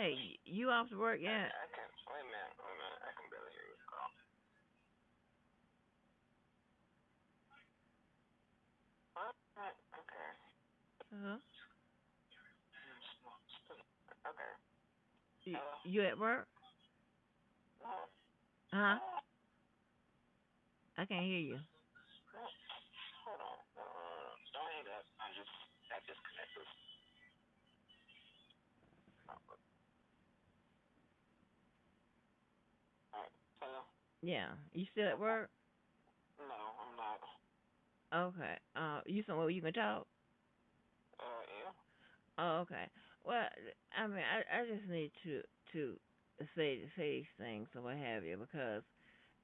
Hey, you off to work yet? I can wait a minute. I can barely hear you. What? Okay. Uh-huh. Okay. You at work? No. Huh? I can't hear you. Hold on. Don't hang up. I disconnected. Alright. Hello? Yeah. You still at work? No, I'm not. Okay. You somewhere you can talk? Yeah. Oh, okay. Well, I mean, I just need to say these things or what have you because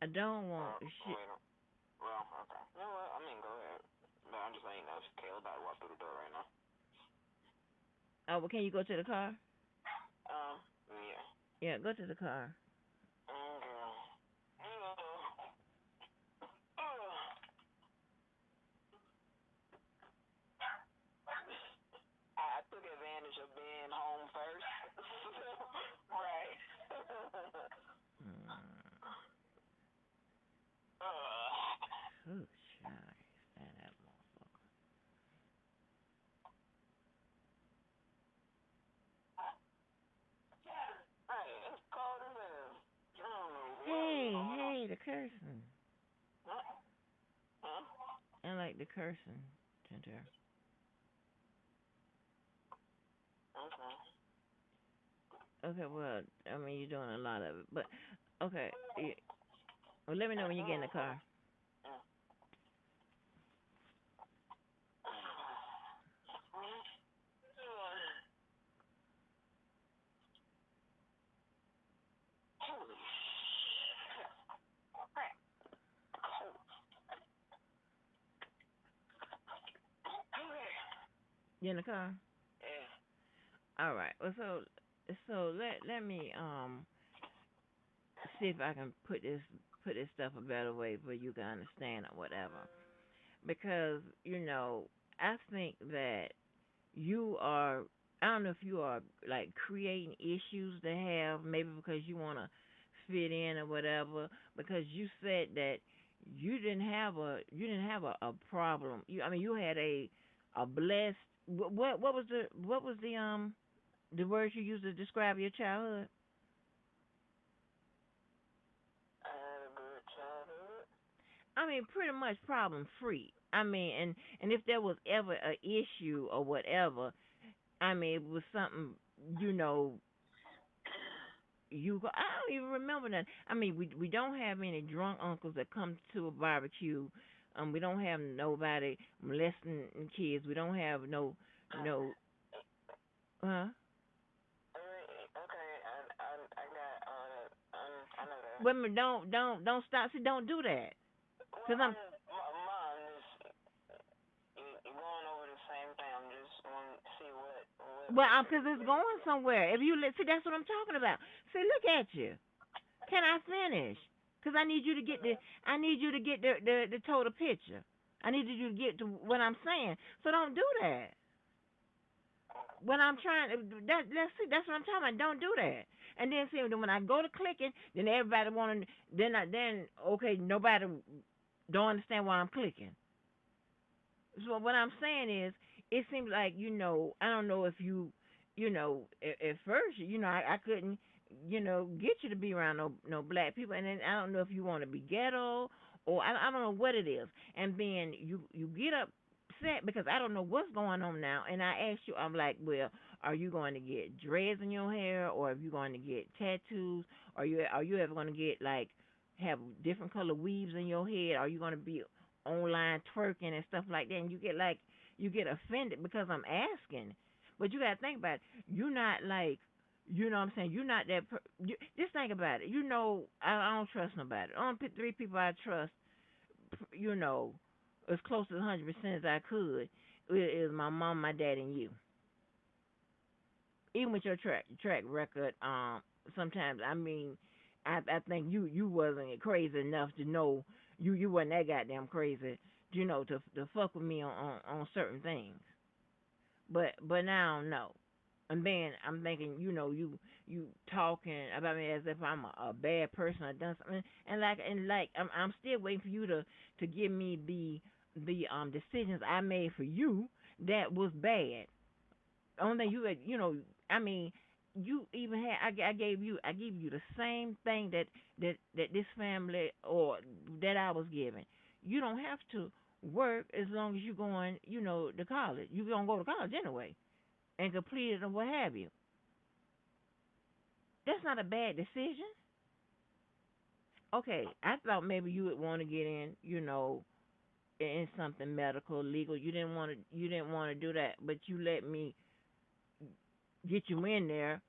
I don't want shit. Wait. Well, okay. You know what? I mean, go ahead. But I'm just letting you know if Caleb about to walk through the door right now. Oh, well, can you go to the car? Yeah. Yeah, go to the car. Okay. I took advantage of being home first. Right. Hmm. uh, Oh, child, stand that motherfucker. hey, it's cold as hell. I don't know what's Hey, going on. hey, the cursing. Huh? Huh? I like the cursing, Ginger. Okay. Okay, well, I mean, you're doing a lot of it, but okay. Well, let me know when you get in the car. Holy crap. Cold. Okay. You in the car? Yeah. All right. Well, so let me see if I can put this stuff a better way for you to understand or whatever. Because I think that you are. I don't know if you are like creating issues to have, maybe because you want to fit in or whatever. Because you said that you didn't have a problem. I mean, you had a blessed. What was the words you used to describe your childhood? I had a good childhood. I mean, pretty much problem free. I mean, and if there was ever a issue or whatever, I mean, it was something you know I don't even remember that. I mean, we don't have any drunk uncles that come to a barbecue. We don't have nobody molesting kids. We don't have no huh. Okay, I got I know that. Women don't stop. See, don't do that. Well, Cause I'm mom, just you going over the same thing. I'm just want to see well, what cause you it's going somewhere. If you see, that's what I'm talking about. See, look at you. Can I finish? Cause I need you to get the total picture. I need you to get to what I'm saying. So don't do that. When I'm trying let's see, that's what I'm talking about. Don't do that. And then see when I go to clicking, then everybody wanna then okay, nobody don't understand why I'm clicking. So what I'm saying is, it seems like I don't know if at first I couldn't get you to be around no black people, and then I don't know if you want to be ghetto or I don't know what it is, and then you get upset because I don't know what's going on now, and I asked you, I'm like, well, are you going to get dreads in your hair, or are you going to get tattoos, or are you ever going to get like have different color weaves in your head? Are you going to be online twerking and stuff like that, and you get offended because I'm asking. But you gotta think about it. You're not like, what I'm saying. You're not that. Just think about it. I don't trust nobody. Only three people I trust. You know, as close to 100% as I could is my mom, my dad, and you. Even with your track record, sometimes I mean, I think you wasn't crazy enough to know you wasn't that goddamn crazy, to fuck with me on certain things. But now no. And then I'm thinking, you talking about me as if I'm a bad person or done something, and like I'm still waiting for you to give me the decisions I made for you that was bad. Only thing you had, I mean, you even had I gave you the same thing that this family or that I was given. You don't have to work as long as you're going, to college. You're gonna go to college anyway and complete it or what have you. That's not a bad decision. Okay, I thought maybe you would want to get in, in something medical, legal. You didn't want to do that, but you let me get you in there,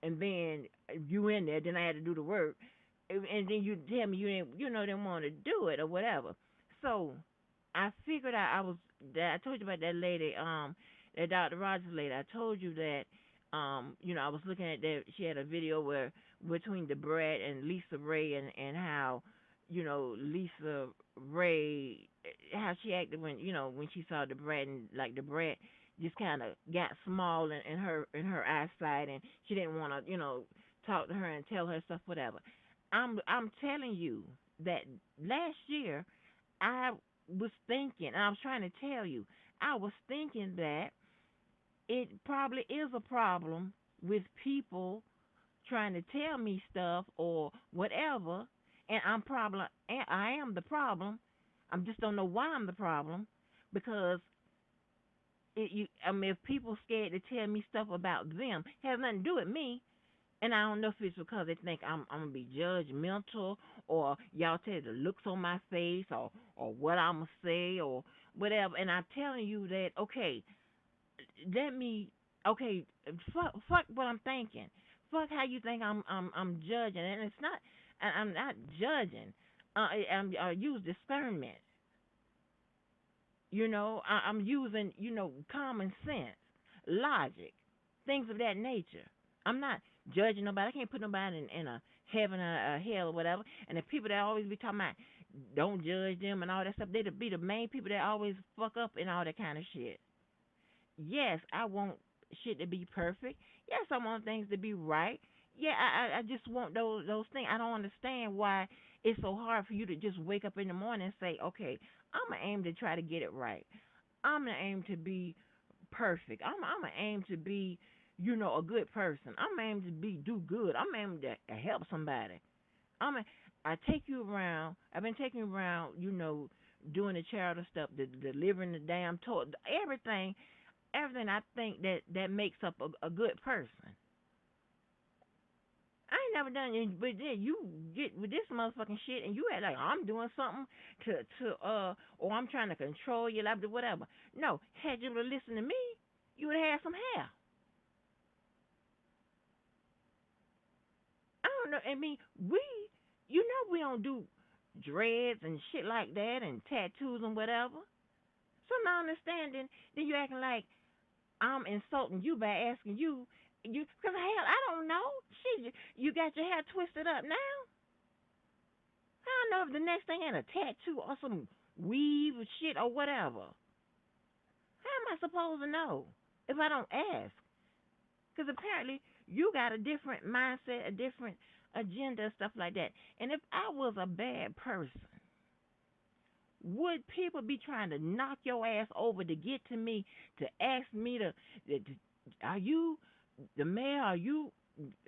and then you in there, then I had to do the work, and then you tell me you didn't want to do it or whatever. So I figured out that I told you about that lady, that Dr. Rogers lady. I told you that, I was looking at that. She had a video where between the Brad and Lisa Ray, and how, Lisa Ray, how she acted when she saw the Brad, and like the Brad just kind of got small in her eyesight, and she didn't want to talk to her and tell her stuff, whatever. I'm telling you that last year I was thinking, and I was trying to tell you, I was thinking that it probably is a problem with people trying to tell me stuff or whatever, and I am the problem. I just don't know why I'm the problem, because if people scared to tell me stuff about them, it has nothing to do with me. And I don't know if it's because they think I'm gonna be judgmental, or y'all tell the looks on my face, or what I'm gonna say, or whatever. And I'm telling you that, okay, let me, okay, fuck what I'm thinking, fuck how you think I'm judging, and it's not. I'm not judging. I use discernment. I'm using, common sense, logic, things of that nature. I'm not judging nobody. I can't put nobody in a heaven or a hell or whatever. And the people that always be talking about don't judge them and all that stuff, they be the main people that always fuck up and all that kind of shit. Yes, I want shit to be perfect. Yes, I want things to be right. Yeah, I just want those things. I don't understand why it's so hard for you to just wake up in the morning and say, okay, I'm gonna aim to try to get it right. I'm gonna aim to be perfect. I'm gonna aim to be, a good person. I'm aiming to be do good. I'm aiming to help somebody. I'm a, I take you around. I've been taking you around, doing the charitable stuff, delivering the damn toy, everything. I think that makes up a good person. I ain't never done it, but then you get with this motherfucking shit, and you act like I'm doing something or I'm trying to control your life or whatever. No, had you would listen to me, you would have had some hair. I don't know. I mean, we don't do dreads and shit like that and tattoos and whatever. So now understanding, then you acting like I'm insulting you by asking cause hell, I don't know. Shit, you got your hair twisted up now. I don't know if the next thing ain't a tattoo or some weave or shit or whatever. How am I supposed to know if I don't ask? Because apparently you got a different mindset, a different agenda, stuff like that. And if I was a bad person, would people be trying to knock your ass over to get to me, to ask me are you the mayor? Are you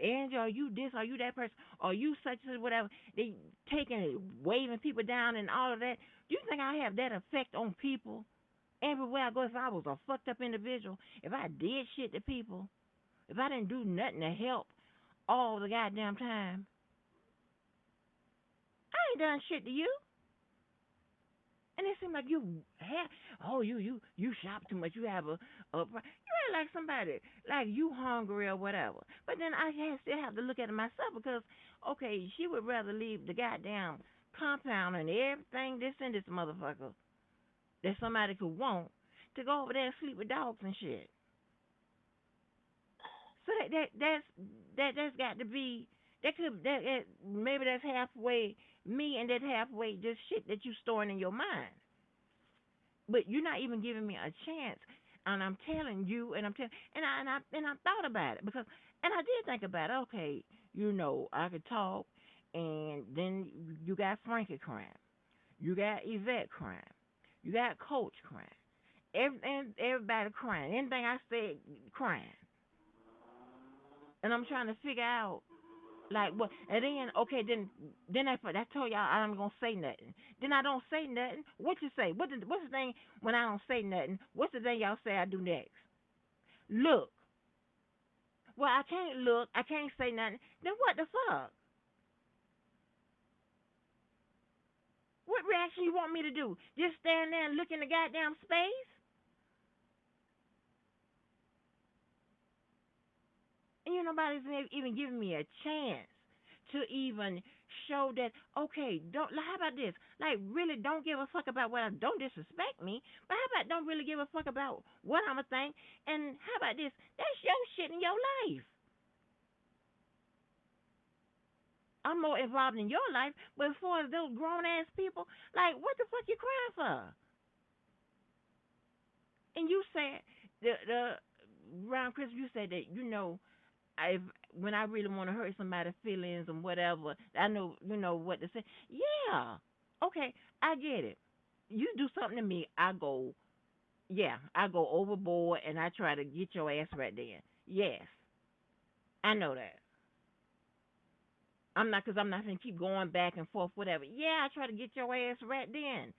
Angie? Are you this? Are you that person? Are you such and whatever? They taking it, waving people down and all of that. Do you think I have that effect on people everywhere I go? If I was a fucked up individual, if I did shit to people, if I didn't do nothing to help all the goddamn time, I ain't done shit to you. And it seems like you shop too much. You have you ain't like somebody like you hungry or whatever. But then still have to look at it myself, because okay, she would rather leave the goddamn compound and everything this in this motherfucker that somebody could want, to go over there and sleep with dogs and shit. So that's got to be, that maybe that's halfway me, and that halfway just shit that you storing in your mind. But you're not even giving me a chance. And I'm telling you, and I'm telling, and I thought about it because, and I did think about it. Okay, I could talk, and then you got Frankie crying, you got Yvette crying, you got Coach crying, and everybody crying. Anything I said, crying, and I'm trying to figure out like what, and then okay, then I told y'all I'm gonna say nothing. Then I don't say nothing. What you say? What's the thing when I don't say nothing? What's the thing y'all say I do next? Look. Well, I can't look. I can't say nothing. Then what the fuck? What reaction you want me to do? Just stand there and look in the goddamn space? And nobody's even giving me a chance to even show that, okay, don't, how about this? Like, really don't give a fuck about what I, don't disrespect me, but how about don't really give a fuck about what I'm going to think? And how about this? That's your shit in your life. I'm more involved in your life, but as far as those grown ass people, like, what the fuck you crying for? And you said, the around Christmas, you said that, I when I really want to hurt somebody's feelings and whatever, I know what to say. Yeah, okay, I get it. You do something to me, I go overboard and I try to get your ass right then. Yes, I know that. I'm not gonna keep going back and forth, whatever. Yeah, I try to get your ass right then.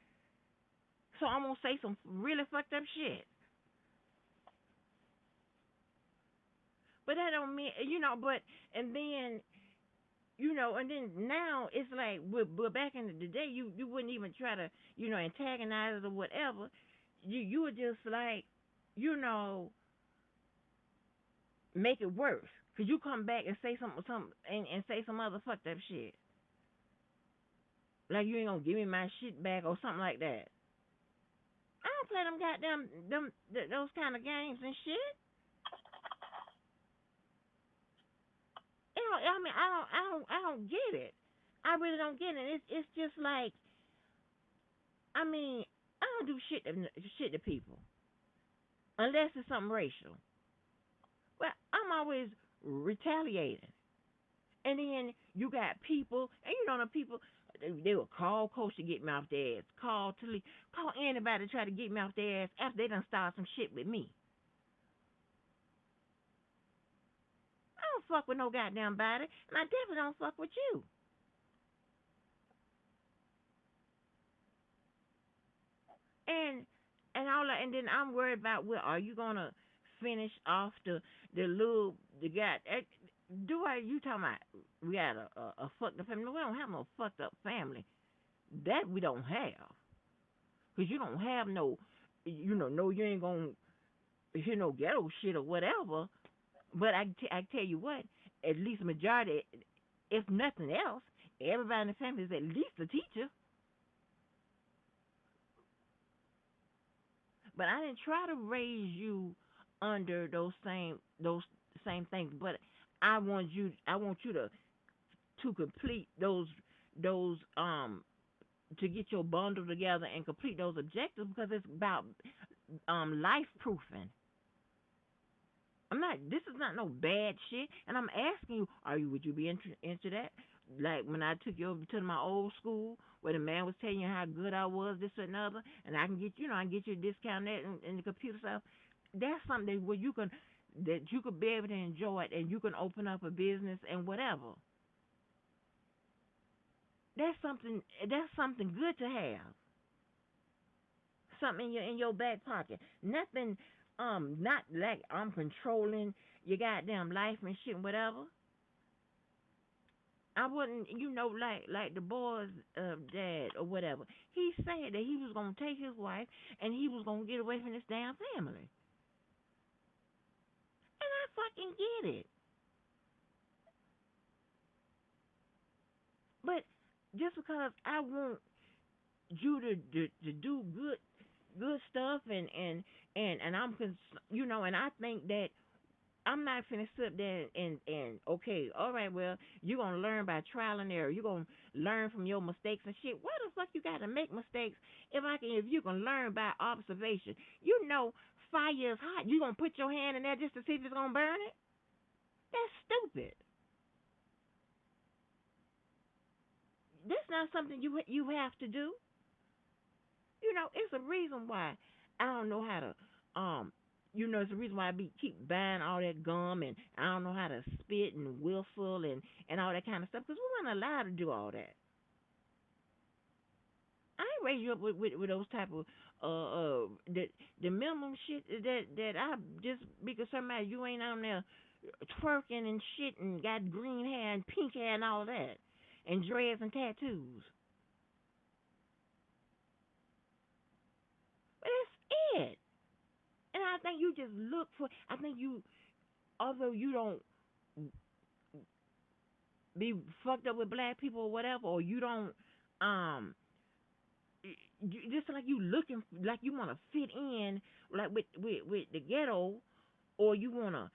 So I'm gonna say some really fucked up shit. But that don't mean, and then and then now it's like, but back in the day, you wouldn't even try to, antagonize it or whatever. You would just like, you know, make it worse. Cause you come back and say and say some other fucked up shit. Like you ain't gonna give me my shit back or something like that. I don't play them goddamn those kind of games and shit. I mean, I don't get it. I really don't get it. It's just like, I mean, I don't do shit to people unless it's something racial. Well, I'm always retaliating. And then you got people, and the people, they will call Coach to get me off their ass, call anybody to try to get me off their ass after they done start some shit with me. I don't fuck with no goddamn body, and I definitely don't fuck with you. And and then I'm worried about, well, are you gonna finish off the guy? Do I, you talking about we got a fucked up family? No, we don't have no fucked up family. That we don't have, cause you don't have no, no, you ain't gonna hear no ghetto shit or whatever. But I tell you what, at least majority, if nothing else, everybody in the family is at least a teacher. But I didn't try to raise you under those same things. But I want you to complete those to get your bundle together and complete those objectives because it's about life proofing. I'm not. This is not no bad shit. And I'm asking you, would you be into that? Like when I took you over to my old school, where the man was telling you how good I was, this or another, and I can get you a discount that in the computer stuff. That's something where you could be able to enjoy it, and you can open up a business and whatever. That's something good to have. Something in your back pocket. Nothing not like I'm controlling your goddamn life and shit and whatever. I wouldn't, like the boy's dad or whatever. He said that he was gonna take his wife and he was gonna get away from this damn family, and I fucking get it. But just because I want you to do good stuff and and I think that I'm not finna sit there and okay, all right, well, you're gonna learn by trial and error. You're gonna learn from your mistakes and shit. Why the fuck you gotta make mistakes if you can learn by observation? You know, fire is hot. You gonna put your hand in there just to see if it's gonna burn it? That's stupid. This not something you have to do. You know, it's a reason why I don't know how to it's a reason why I keep buying all that gum and I don't know how to spit and whistle and all that kind of stuff because we weren't allowed to do all that. I ain't raised you up with those type of the minimum shit that I just be concerned about. You ain't on there twerking and shit and got green hair and pink hair and all that and dreads and tattoos. But that's it. And I think you just look for. I think you, although you don't be fucked up with black people or whatever, or you don't, um, just like you looking like you want to fit in, like with the ghetto, or you want to,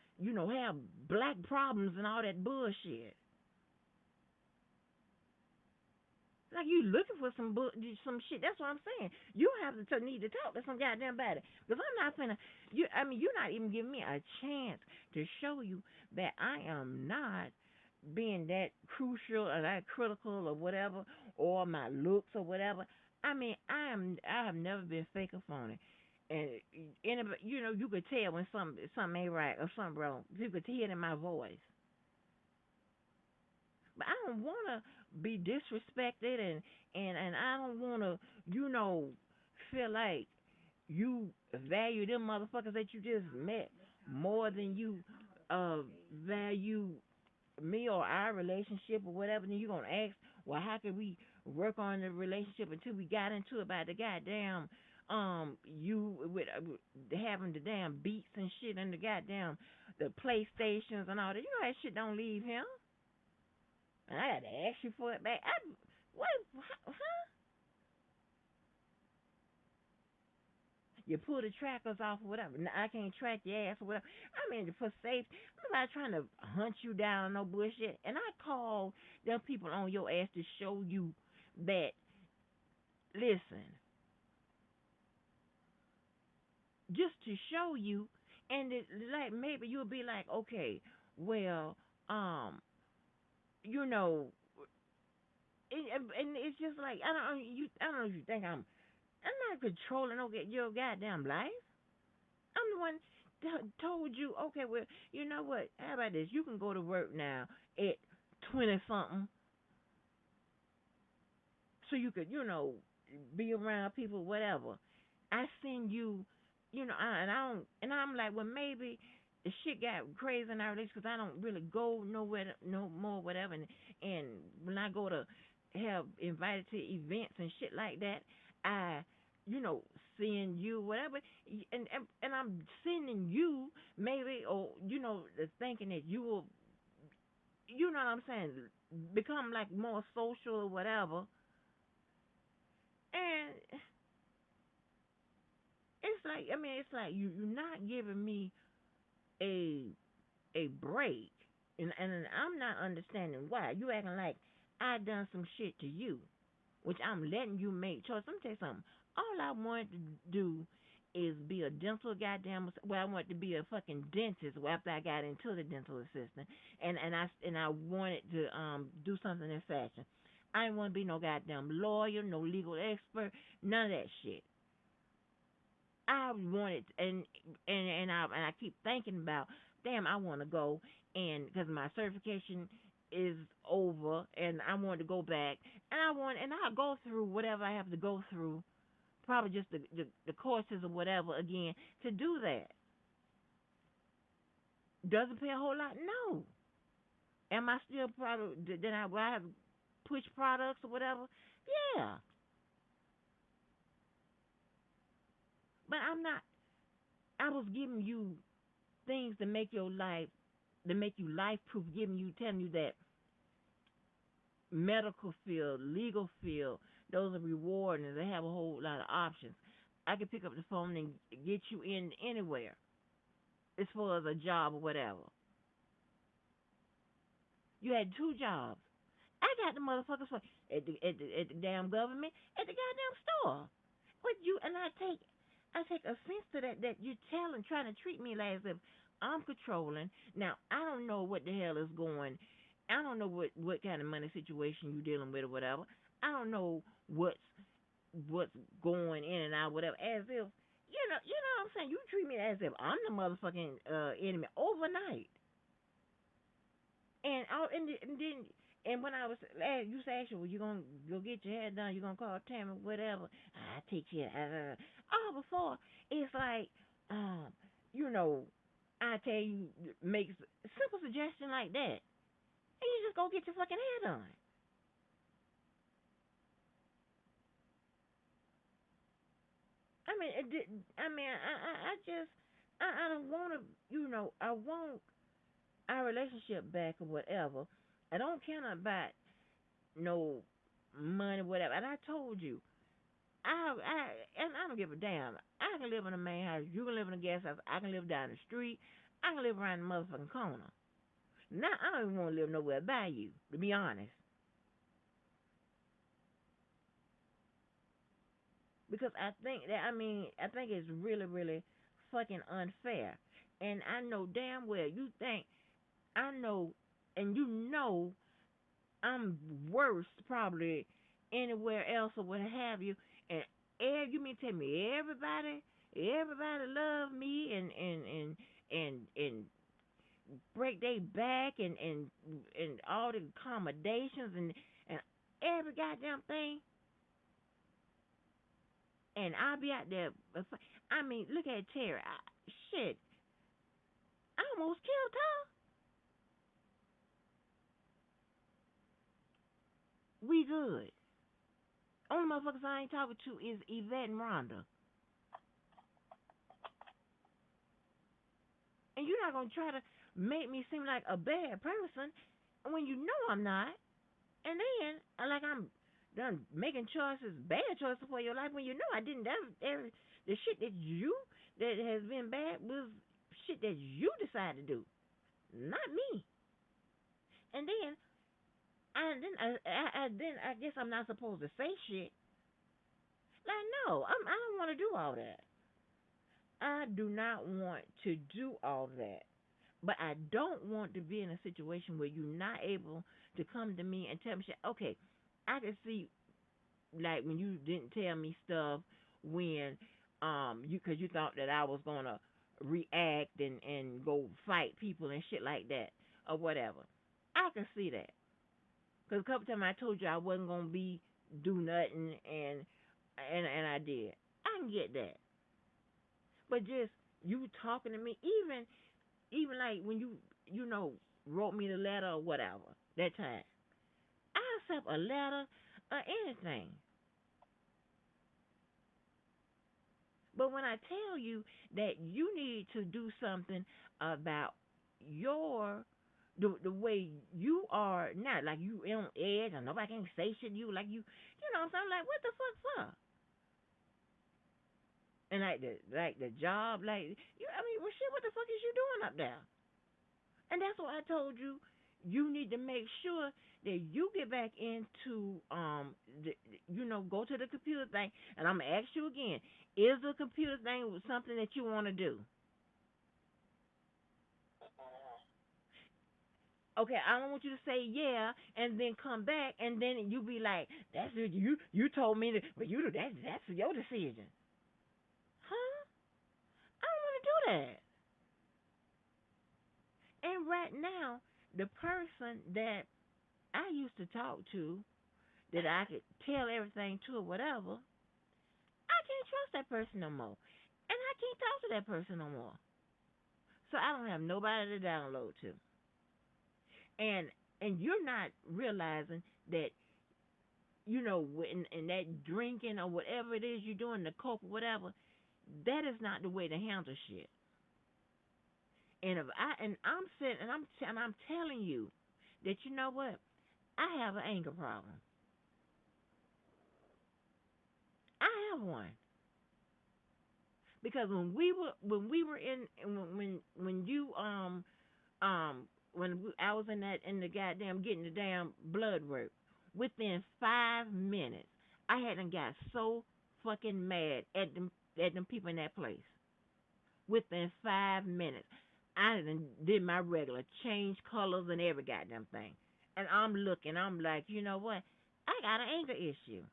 have black problems and all that bullshit. Like you looking for some shit. That's what I'm saying. You have to need to talk to some goddamn body. Because I'm not finna. You're not even giving me a chance to show you that I am not being that crucial or that critical or whatever, or my looks or whatever. I mean, I have never been fake or phony. And anybody, you could tell when something ain't right or something wrong. You could hear it in my voice. But I don't want to be disrespected, and I don't want to, feel like you value them motherfuckers that you just met more than you uh value me or our relationship or whatever. Then you gonna ask, well, how can we work on the relationship until we got into about the goddamn you with having the damn beats and shit and the goddamn the PlayStations and all that. You know that shit don't leave him. And I got to ask you for it back. What? Huh? You pull the trackers off or whatever. Now, I can't track your ass or whatever. I mean, for safety, nobody trying to hunt you down, no bullshit. And I call them people on your ass to show you that, listen, just to show you, and like maybe you'll be like, okay, well, you know, and it's just like I don't know if you think I'm not controlling your goddamn life. I'm the one told you, okay, well, you know what? How about this? You can go to work now at 20 something, so you could, be around people, whatever. I send you, and and I'm like, well, maybe the shit got crazy in our relationship because I don't really go nowhere no more, whatever. And when I go to have invited to events and shit like that, I, send you whatever, and I'm sending you maybe, or the thinking that you will, you know what I'm saying, become like more social or whatever. And it's like you're not giving me a break, and I'm not understanding why you acting like I done some shit to you, which I'm letting you make choice. Let me tell you something. All I wanted to do is be a dental goddamn. Well, I wanted to be a fucking dentist. Well, after I got into the dental assistant, and I wanted to do something in fashion. I didn't want to be no goddamn lawyer, no legal expert, none of that shit. I wanted, and I keep thinking about, damn, I want to go, and because my certification is over, and I want to go back, and I'll go through whatever I have to go through, probably just the courses or whatever again to do that. Does it pay a whole lot? No. Am I still probably did I will I have push products or whatever? Yeah, but I'm not. I was giving you things to make your life, to make you life proof, giving you, telling you that medical field, legal field, those are rewarding and they have a whole lot of options. I can pick up the phone and get you in anywhere as far as a job or whatever. You had two jobs. I got the motherfuckers at the damn government, at the goddamn store. But you and I take. I take offense to that you're trying to treat me like as if I'm controlling. Now I don't know what the hell is going. I don't know what kind of money situation you dealing with or whatever. I don't know what's going in and out, whatever. As if you know what I'm saying. You treat me as if I'm the motherfucking enemy overnight. And then when I was you say, "Well, you gonna go get your hair done? You gonna call Tammy, whatever?" I take care. All before it's like, um, you know, I tell you, make simple suggestion like that, and you just go get your fucking hair done. I mean, it did, I mean, I just, I don't want to, I want our relationship back or whatever. I don't care nothing about no money, whatever. And I told you, and I don't give a damn. I can live in a main house. You can live in a gas house. I can live down the street. I can live around the motherfucking corner. Now I don't even want to live nowhere by you, to be honest, because I think it's really, really fucking unfair. And I know damn well you think I know, and you know I'm worse probably anywhere else or what have you. And you mean tell me everybody love me and break their back and all the accommodations and every goddamn thing, and I'll be out there. I mean, look at Terry. Shit, I almost killed her. We good. Only motherfuckers I ain't talking to is Yvette and Rhonda. And you're not gonna try to make me seem like a bad person when you know I'm not. And then like I'm done making choices, bad choices for your life when you know I didn't. The shit that has been bad was shit that you decided to do, not me. And then I guess I'm not supposed to say shit. Like no, I don't want to do all that. I do not want to do all that. But I don't want to be in a situation where you're not able to come to me and tell me shit. Okay, I can see like when you didn't tell me stuff when you because you thought that I was gonna react and go fight people and shit like that or whatever. I can see that because a couple times I told you I wasn't gonna be do nothing and I did. I can get that, but just you talking to me, even like when you know wrote me the letter or whatever that time, I accept a letter or anything. But when I tell you that you need to do something about your the way you are now, like you on edge and nobody can say shit to you, like you know what I'm saying? Like what the fuck for? And like the job, like you, I mean, well, shit, what the fuck is you doing up there? And that's what I told you. You need to make sure that you get back into go to the computer thing. And I'm gonna ask you again: is the computer thing something that you want to do? Okay, I don't want you to say yeah and then come back and then you be like, "That's it. You told me that, but that's your decision." Huh? I don't want to do that. And right now, the person that I used to talk to, that I could tell everything to or whatever, I can't trust that person no more. And I can't talk to that person no more. So I don't have nobody to download to. And you're not realizing that, in that drinking or whatever it is you're doing, the coke or whatever, that is not the way to handle shit. And if I and I'm sitting and I'm telling you that you know what, I have an anger problem. I have one because when we were in when you I was in the goddamn getting the damn blood work, within 5 minutes I hadn't got so fucking mad at them at them people in that place within 5 minutes. I done did my regular, change colors and every goddamn thing. And I'm looking, I'm like, you know what? I got an anger issue.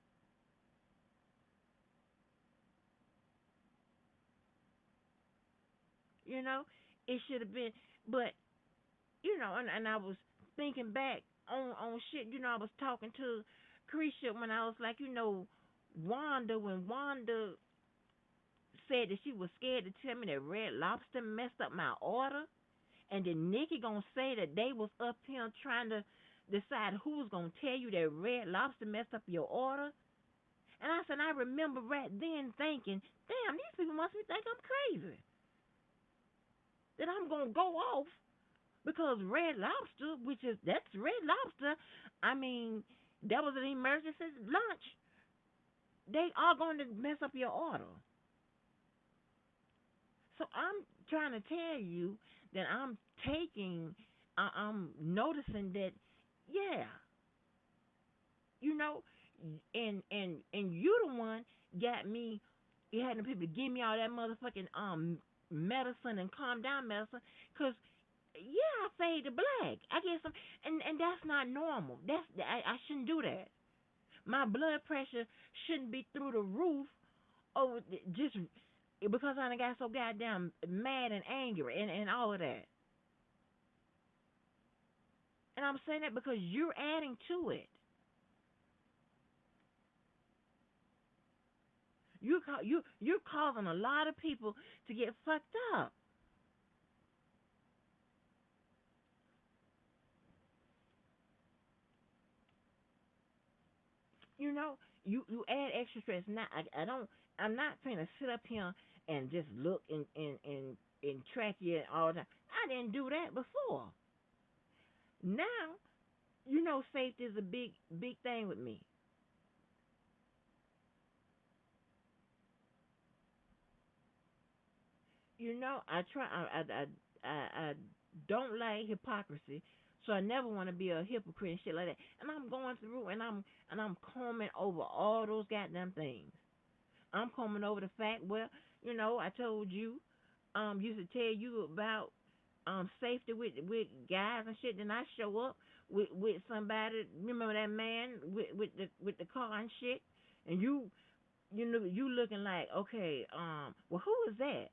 You know, it should have been, but and I was thinking back on shit. I was talking to Carisha when I was like, Wanda, when Wanda said that she was scared to tell me that Red Lobster messed up my order, and then Nikki gonna say that they was up here trying to decide who was gonna tell you that Red Lobster messed up your order. And I said, I remember right then thinking, damn, these people must be think I'm crazy. That I'm gonna go off because Red Lobster, that's Red Lobster. I mean, that was an emergency lunch. They are going to mess up your order. So I'm trying to tell you that I'm noticing that, yeah, you know, and you the one got me. You had the people give me all that motherfucking medicine and calm down medicine, cause yeah, I fade to black. I get some, and that's not normal. I shouldn't do that. My blood pressure shouldn't be through the roof over just because I done got so goddamn mad and angry and all of that. And I'm saying that because you're adding to it. You're causing a lot of people to get fucked up. You know, you add extra stress. Now I don't. I'm not trying to sit up here and just look and track you all the time. I didn't do that before. Now safety is a big thing with me. I try. I don't like hypocrisy, so I never want to be a hypocrite and shit like that. And I'm going through and I'm combing over all those goddamn things. I'm combing over the fact. Well, I told you, used to tell you about safety with guys and shit. Then I show up with somebody. Remember that man with the car and shit, and you looking like, okay, well, who is that?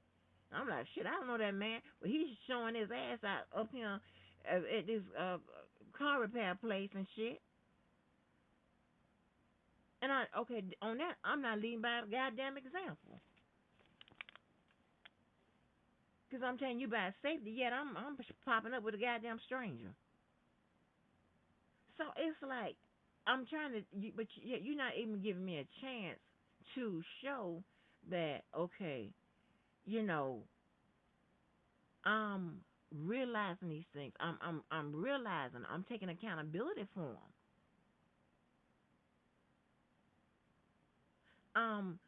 I'm like, shit, I don't know that man, but he's showing his ass out up here at this car repair place and shit. And okay, on that, I'm not leading by a goddamn example. Because I'm telling you about safety, yet I'm popping up with a goddamn stranger. So it's like, I'm trying to, but you're not even giving me a chance to show that, okay, you know, I'm realizing these things. I'm realizing I'm taking accountability for them. Um,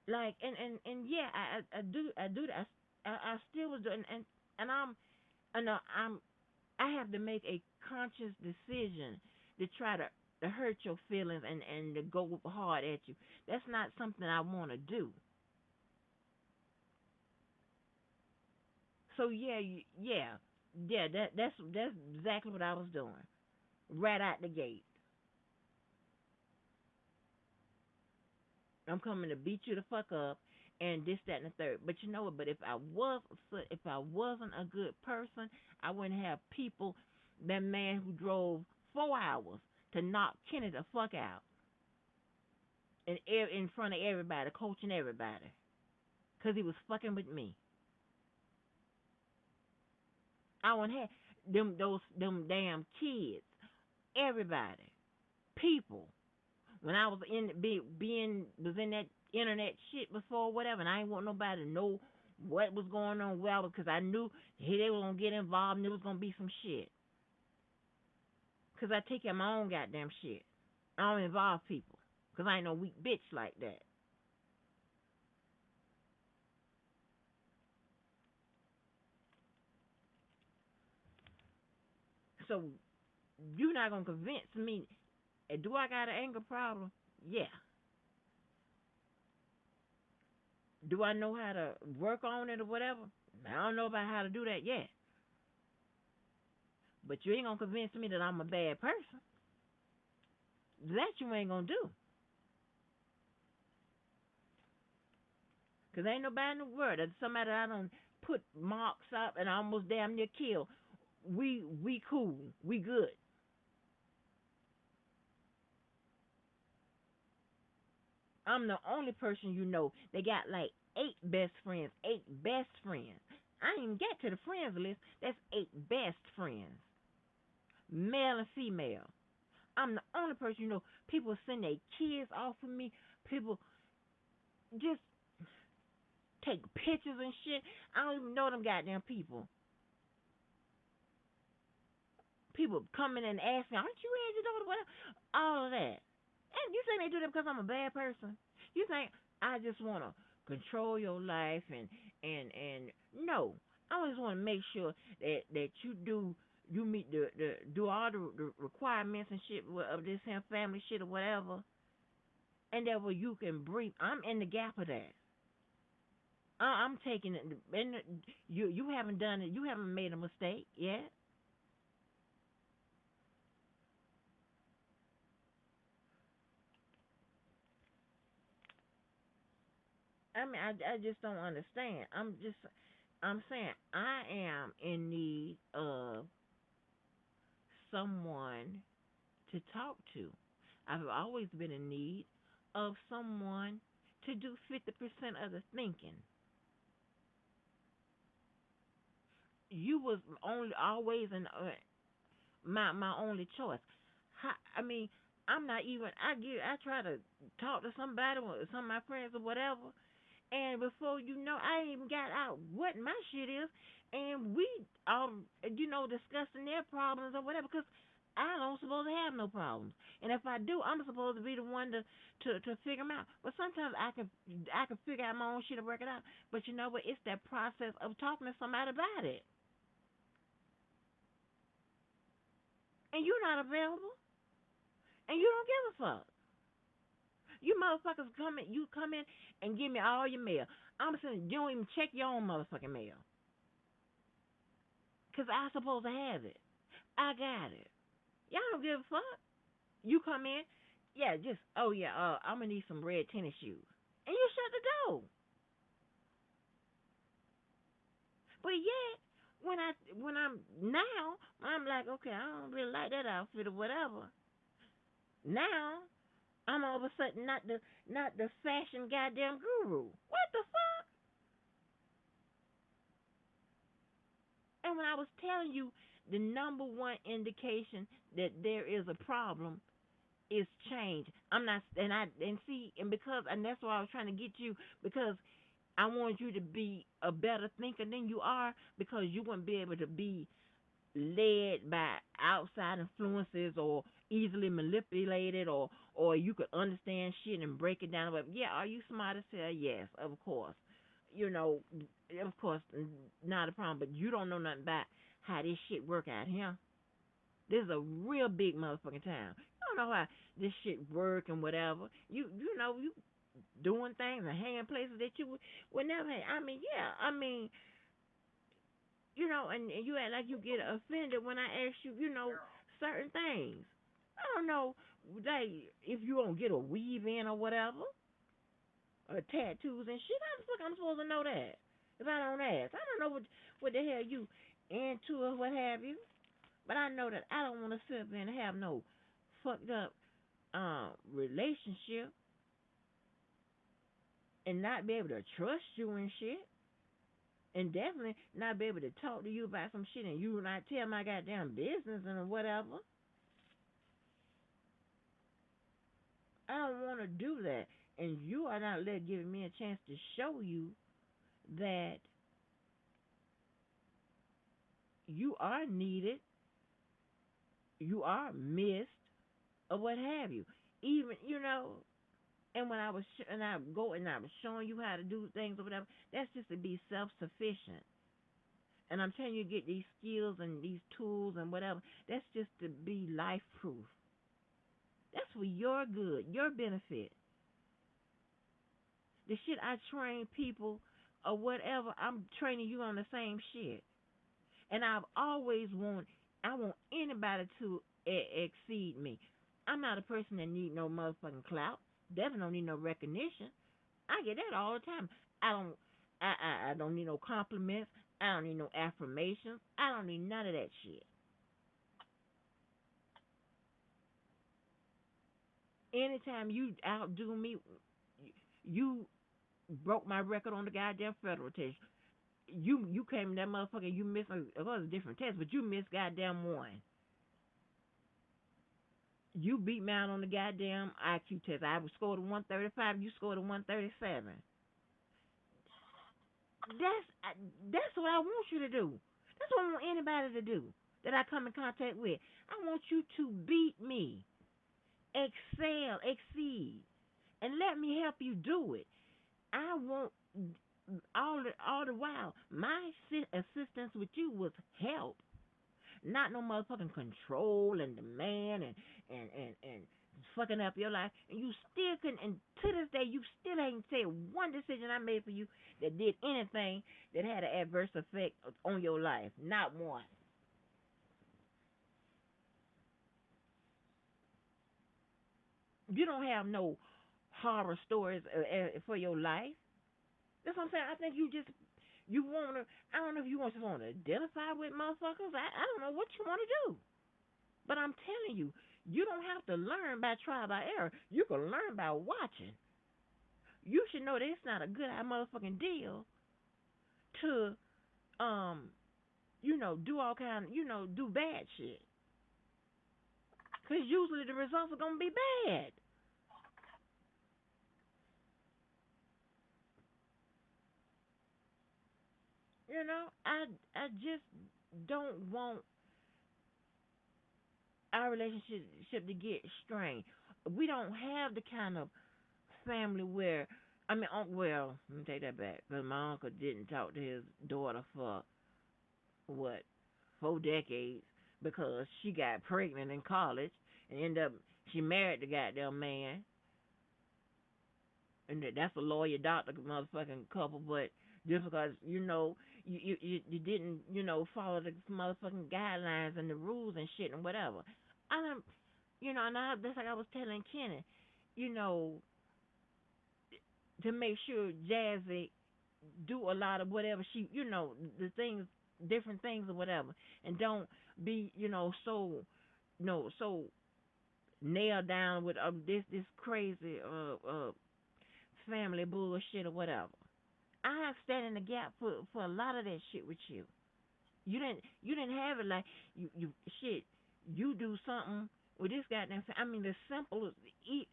like and yeah, I do that. I still was doing and I know I have to make a conscious decision to try to hurt your feelings and to go hard at you. That's not something I want to do. So yeah, yeah. That's exactly what I was doing right out the gate. I'm coming to beat you the fuck up and this, that, and the third. But you know what? But if I wasn't a good person, I wouldn't have people. That man who drove 4 hours to knock Kenny the fuck out in front of everybody, coaching everybody, cause he was fucking with me. I wouldn't have them damn kids, everybody, people. When I was being was in that internet shit before, whatever, and I ain't want nobody to know what was going on where I was, because I knew they were gonna get involved and there was gonna be some shit. Cause I take care of my own goddamn shit. I don't involve people, cause I ain't no weak bitch like that. So you're not gonna convince me. Do I got an anger problem? Yeah. Do I know how to work on it or whatever? I don't know about how to do that yet. But you ain't gonna convince me that I'm a bad person. That you ain't gonna do. 'Cause ain't nobody in the world that somebody I don't put marks up and almost damn near kill. We cool. We good. I'm the only person you know that got like 8 best friends. 8 best friends. I ain't even get to the friends list. That's 8 best friends. Male and female. I'm the only person you know. People send their kids off of me. People just take pictures and shit. I don't even know them goddamn people. People coming and asking, aren't you ready to do whatever? All of that. And you think they do that because I'm a bad person? You think I just want to control your life and no. I just want to make sure that you meet the do all the requirements and shit of this here family shit or whatever, and that way you can breathe. I'm in the gap of that. I'm taking it, and you haven't done it. You haven't made a mistake yet. I mean, I just don't understand. I'm saying I am in need of someone to talk to. I've always been in need of someone to do 50% of the thinking. You was only always my only choice. I mean, I'm not even. I try to talk to somebody, or some of my friends or whatever, and before you know, I ain't even got out what my shit is, and we discussing their problems or whatever, because I don't supposed to have no problems, and if I do, I'm supposed to be the one to figure them out. But sometimes I can figure out my own shit and work it out. But you know what? It's that process of talking to somebody about it, and you're not available, and you don't give a fuck. You motherfuckers come in and give me all your mail. I'm saying you don't even check your own motherfucking mail. 'Cause I supposed to have it. I got it. Y'all don't give a fuck. You come in, yeah, oh yeah, I'm gonna need some red tennis shoes. And you shut the door. But yet, when I'm like, okay, I don't really like that outfit or whatever. Now I'm all of a sudden not the fashion goddamn guru. What the fuck? And when I was telling you the number one indication that there is a problem is change. I'm not and see and because and that's why I was trying to get you, because I want you to be a better thinker than you are, because you wouldn't be able to be led by outside influences or easily manipulated, or you could understand shit and break it down. But yeah, are you smart as hell? Yes, of course. You know, of course, not a problem. But you don't know nothing about how this shit work out here. This is a real big motherfucking town. You don't know how this shit work and whatever. You doing things and hanging places that you would never hang. I mean, yeah. I mean, and you act like you get offended when I ask you, certain things. I don't know, like if you don't get a weave in or whatever, or tattoos and shit. How the fuck I'm supposed to know that if I don't ask? I don't know what the hell you into or what have you. But I know that I don't want to sit there and have no fucked up relationship and not be able to trust you and shit. And definitely not be able to talk to you about some shit and you not tell my goddamn business and whatever. I don't want to do that. And you are not giving me a chance to show you that you are needed, you are missed, or what have you. Even, and when I was, and I was showing you how to do things or whatever, that's just to be self sufficient. And I'm telling you, get these skills and these tools and whatever. That's just to be life proof. That's for your good, your benefit. The shit I train people or whatever, I'm training you on the same shit. And I've always I want anybody to exceed me. I'm not a person that need no motherfucking clout. Definitely don't need no recognition. I get that all the time. I don't I don't need no compliments. I don't need no affirmations. I don't need none of that shit. Anytime you outdo me, you broke my record on the goddamn federal test. You came in that motherfucker. You missed. It was a different test, but you missed goddamn one. You beat me out on the goddamn IQ test. I scored a 135. You scored a 137. That's what I want you to do. That's what I want anybody to do that I come in contact with. I want you to beat me, excel, exceed, and let me help you do it. I want all the while my assistance with you was help, not no motherfucking control and demand and fucking up your life. And you still couldn't. And to this day, you still ain't said one decision I made for you that did anything that had an adverse effect on your life. Not one. You don't have no horror stories for your life. That's what I'm saying. I think you wanna. I don't know if you just wanna identify with motherfuckers. I don't know what you wanna do. But I'm telling you, you don't have to learn by trial by error. You can learn by watching. You should know that it's not a good motherfucking deal to um do all kind do bad shit. Cause usually the results are gonna be bad. I just don't want our relationship to get strained. We don't have the kind of family where I mean, well, let me take that back. Because my uncle didn't talk to his daughter for what 4 decades because she got pregnant in college and ended up she married the goddamn man, and that's a lawyer doctor motherfucking couple. But just because you didn't follow the motherfucking guidelines and the rules and shit and whatever, I don't and that's like I was telling Kenny, you know to make sure Jazzy do a lot of whatever she, the things, different things or whatever, and don't be, so, so nailed down with this crazy family bullshit or whatever. I stand in the gap for a lot of that shit with you. You didn't have it like you shit. You do something with this goddamn. I mean, the simplest. It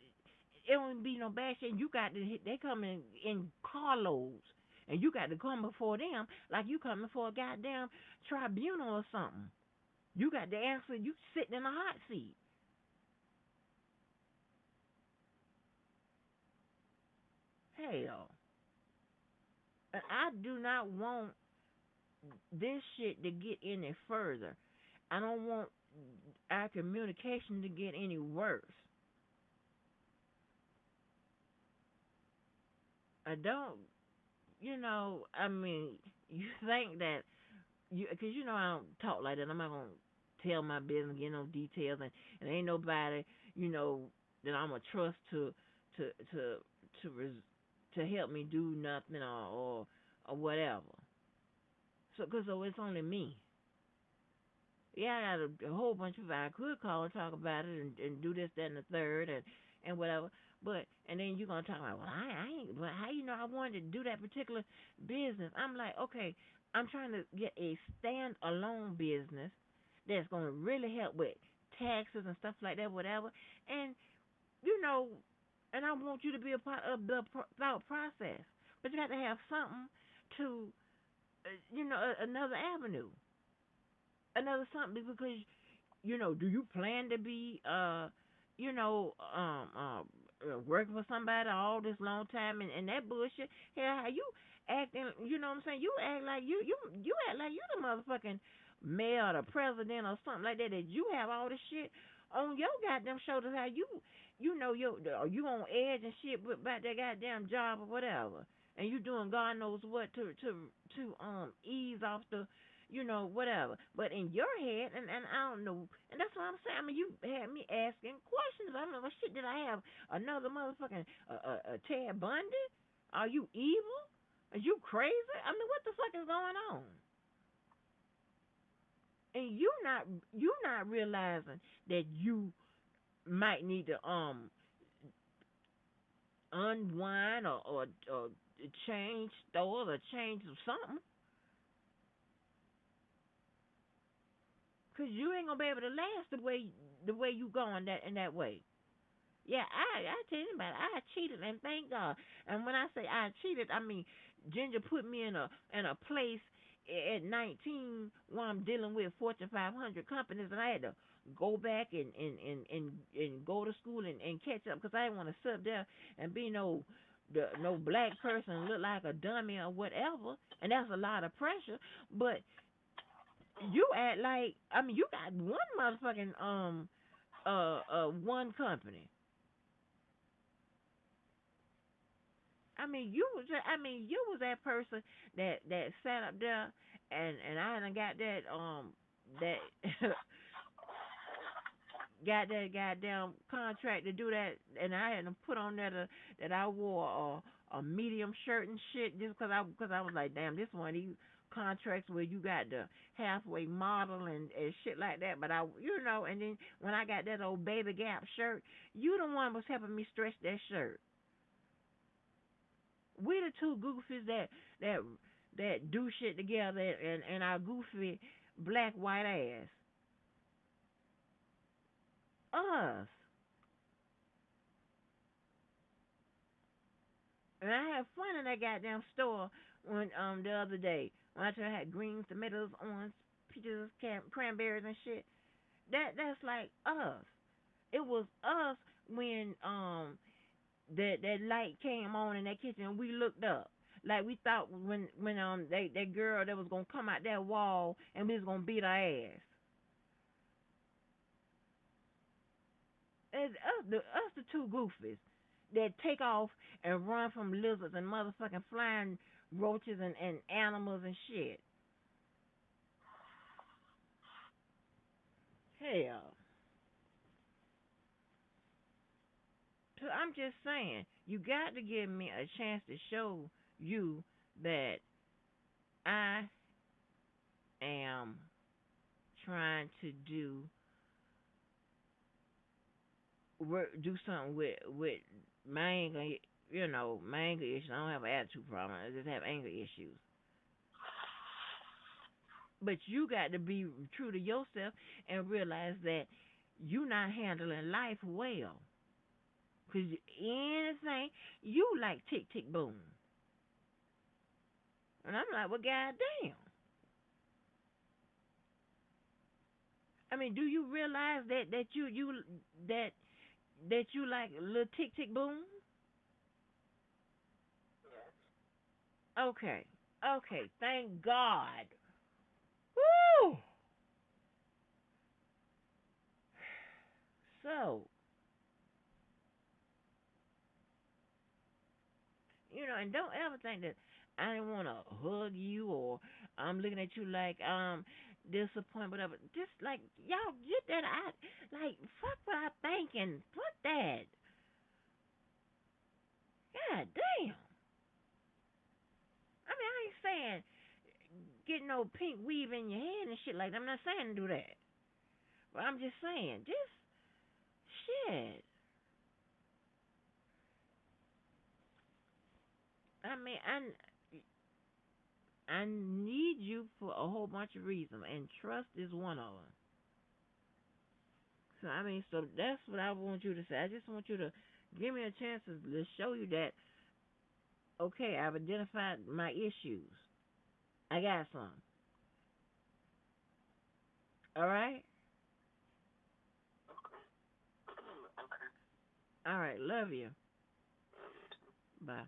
don't be no bad shit. You got to they come in carloads, and you got to come before them like you coming for a goddamn tribunal or something. You got to answer. You sitting in a hot seat. Hell, I do not want this shit to get any further. I don't want our communication to get any worse. I don't, I mean, you think that because I don't talk like that. I'm not gonna tell my business, get no details, and ain't nobody, that I'm gonna trust to to to res, to help me do nothing or whatever. So it's only me. Yeah, I got a whole bunch of I could call and talk about it and do this, that, and the third, and whatever. But and then you're gonna talk about, well, I ain't. But how I wanted to do that particular business? I'm like, okay, I'm trying to get a standalone business that's gonna really help with taxes and stuff like that, whatever. And you know, and I want you to be a part of the thought process. But you have to have something to, another avenue, another something because do you plan to be working for somebody all this long time and that bullshit? Hell, how you acting? You know what I'm saying? You act like you act like you the motherfucking mayor or the president or something like that. That you have all this shit on your goddamn shoulders how you know are you on edge and shit about that goddamn job or whatever, and you doing God knows what to ease off the whatever. But in your head, and I don't know, and that's what I'm saying. I mean, you had me asking questions. I don't know what shit did I have another motherfucking Ted Bundy? Are you evil? Are you crazy? I mean, what the fuck is going on? And you not realizing that you might need to unwind or change stores or change something, cause you ain't gonna be able to last the way you going that in that way. Yeah, I tell you about it. I cheated and thank God. And when I say I cheated, I mean Ginger put me in a place at 19 where I'm dealing with Fortune 500 companies, and I had to go back and go to school and catch up because I didn't want to sit up there and be no black person and look like a dummy or whatever. And that's a lot of pressure. But you act like, I mean, you got one motherfucking one company. I mean, you was that person that sat up there, and I done got that got that goddamn contract to do that, and I had to put on there that I wore a medium shirt and shit just because I was like, damn, this one of these contracts where you got the halfway model and shit like that. But and then when I got that old Baby Gap shirt, you the one was helping me stretch that shirt. We the two goofies that that do shit together and our goofy black white ass. Us. And I had fun in that goddamn store when the other day when I had greens, tomatoes, orange, peaches, cranberries and shit. That's like us. It was us when that light came on in that kitchen and we looked up. Like we thought when that girl that was gonna come out that wall and we was gonna beat her ass. It's us the two goofies that take off and run from lizards and motherfucking flying roaches and animals and shit. Hell. So I'm just saying, you got to give me a chance to show you that I am trying to do something with my anger, my anger issues. I don't have an attitude problem. I just have anger issues. But you got to be true to yourself and realize that you not handling life well. Cause anything you like tick tick boom, and I'm like, well, goddamn. I mean, do you realize that that you like little tick tick boom? Yes. Okay, okay, thank God. Woo! So, and don't ever think that I didn't want to hug you or I'm looking at you like disappointed, whatever. Just like y'all get that out, like fuck what I thinking. Fuck that. God damn. I mean, I ain't saying get no pink weave in your head and shit like that. I'm not saying to do that, but I'm just saying, just shit. I mean, I need you for a whole bunch of reasons, and trust is one of them. So I mean, so that's what I want you to say. I just want you to give me a chance to show you that okay, I've identified my issues. I got some. All right. Okay. Okay. All right. Love you. Bye.